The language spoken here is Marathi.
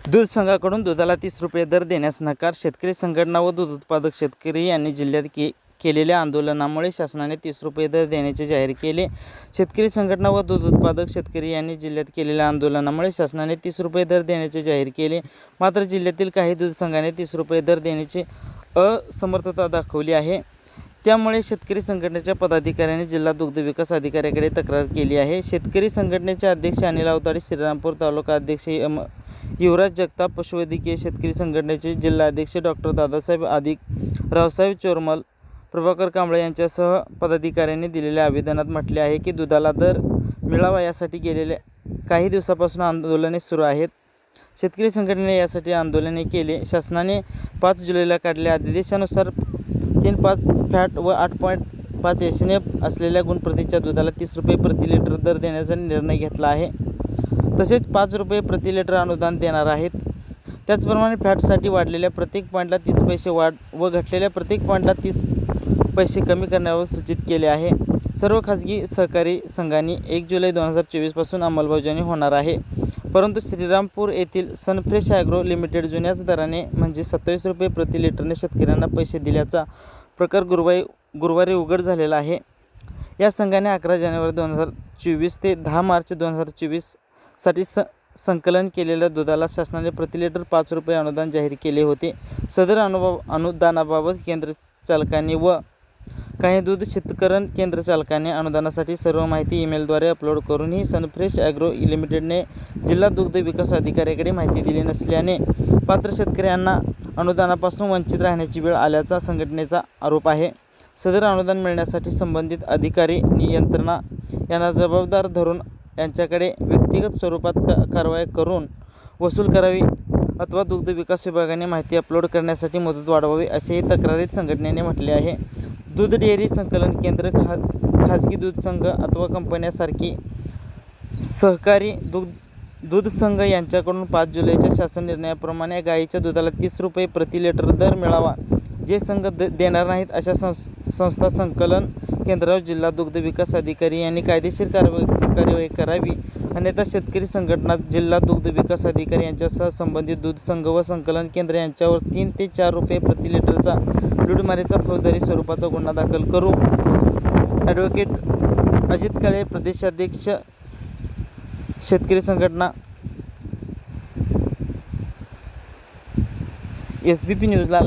दूध संघाकडून दुधाला 30 रुपये दर देण्यास नकार. शेतकरी संघटना व दूध उत्पादक शेतकरी यांनी जिल्ह्यात केलेल्या आंदोलनामुळे शासनाने 30 रुपये दर देण्याचे जाहीर केले. शेतकरी संघटना व दूध उत्पादक शेतकरी यांनी जिल्ह्यात केलेल्या आंदोलनामुळे शासनाने 30 रुपये दर देण्याचे जाहीर केले. मात्र जिल्ह्यातील काही दूध संघाने 30 रुपये दर देण्याची असमर्थता दाखवली आहे. त्यामुळे शेतकरी संघटनेच्या पदाधिकाऱ्यांनी जिल्हा दुग्ध विकास अधिकाऱ्याकडे तक्रार केली आहे. शेतकरी संघटनेचे अध्यक्ष अनिल अवताडे, श्रीरामपूर तालुका अध्यक्ष युवराज जगताप, पशुवैद्यकीय शेतकरी संघटनेचे जिल्हा अध्यक्ष डॉक्टर दादासाहेब आदिक, रावसाहेब चोरमल, प्रभाकर कांबळे यांच्यासह पदाधिकाऱ्यांनी दिलेल्या आवेदनात म्हटले आहे की दुधाला दर मिळावा यासाठी गेलेल्या काही दिवसापासून आंदोलने सुरू आहेत. शेतकरी संघटनेने यासाठी आंदोलने केले. शासनाने 5 जुलैला काढलेल्या आदेशानुसार 3.5 फॅट व 8.5 SNF असलेल्या गुणप्रतीच्या दुधाला 30 रुपये प्रति लिटर दर देण्याचा निर्णय घेतला आहे. तसेच 5 रुपये प्रति लिटर अनुदान देणार आहेत. त्याचप्रमाणे फॅटसाठी वाढलेल्या प्रत्येक पॉईंटला 30 पैसे वाढ व घटलेल्या प्रत्येक पॉईंटला 30 पैसे कमी करण्यावर सूचित केले आहे. सर्व खाजगी सहकारी संघांनी 1 जुलै 2024 पासून अंमलबजावणी होणार आहे. परंतु श्रीरामपूर येथील सनफ्रेश ॲग्रो लिमिटेड जुन्याच दराने म्हणजे 27 रुपये प्रति लिटरने शेतकऱ्यांना पैसे दिल्याचा प्रकार गुरुवारी उघड झालेला आहे. या संघाने 11 जानेवारी 2024 ते 10 मार्च 2024 साठी संकलन केलेल्या दुधाला शासनाने प्रति लिटर 5 रुपये अनुदान जाहीर केले होते. सदर अनुदानाबाबत केंद्र चालकांनी व काही दूध शीतकरण केंद्र चालकांनी अनुदानासाठी सर्व माहिती ईमेलद्वारे अपलोड करूनही सनफ्रेश ॲग्रो लिमिटेडने जिल्हा दुग्ध विकास अधिकाऱ्याकडे माहिती दिली नसल्याने पात्र शेतकऱ्यांना अनुदानापासून वंचित राहण्याची वेळ आल्याचा संघटनेचा आरोप आहे. सदर अनुदान मिळण्यासाठी संबंधित अधिकारी यंत्रणा यांना जबाबदार धरून यांच्याकडे व्यक्तिगत स्वरूपात कारवाई करून वसूल करावी अथवा दुग्ध विकास विभागाने माहिती अपलोड करण्यासाठी मुदत वाढवावी असेही तक्रारीत संघटनेने म्हटले आहे. दूध डेअरी संकलन केंद्र, खाजगी दूध संघ अथवा कंपन्यांसारखी सहकारी दूध संघ यांच्याकडून 5 जुलैच्या शासन निर्णयाप्रमाणे गाईच्या दुधाला 30 रुपये प्रति लिटर दर मिळावा. जे संघ देणार नाहीत अशा संस्था संकलन केंद्रावर जिल्हा दुग्ध विकास अधिकारी यांनी कायदेशीर कार्यवाही करावी. अन्यथा शेतकरी संघटना, जिल्हा दुग्ध विकास अधिकारी यांच्यासह संबंधित दूध संघ व संकलन केंद्र यांच्यावर 3 ते 4 रुपये प्रति लिटरचा लूटमारीचा फौजदारी स्वरूपाचा गुन्हा दाखल करू. ॲडव्होकेट अजित काळे, प्रदेशाध्यक्ष शेतकरी संघटना, SBP न्यूजला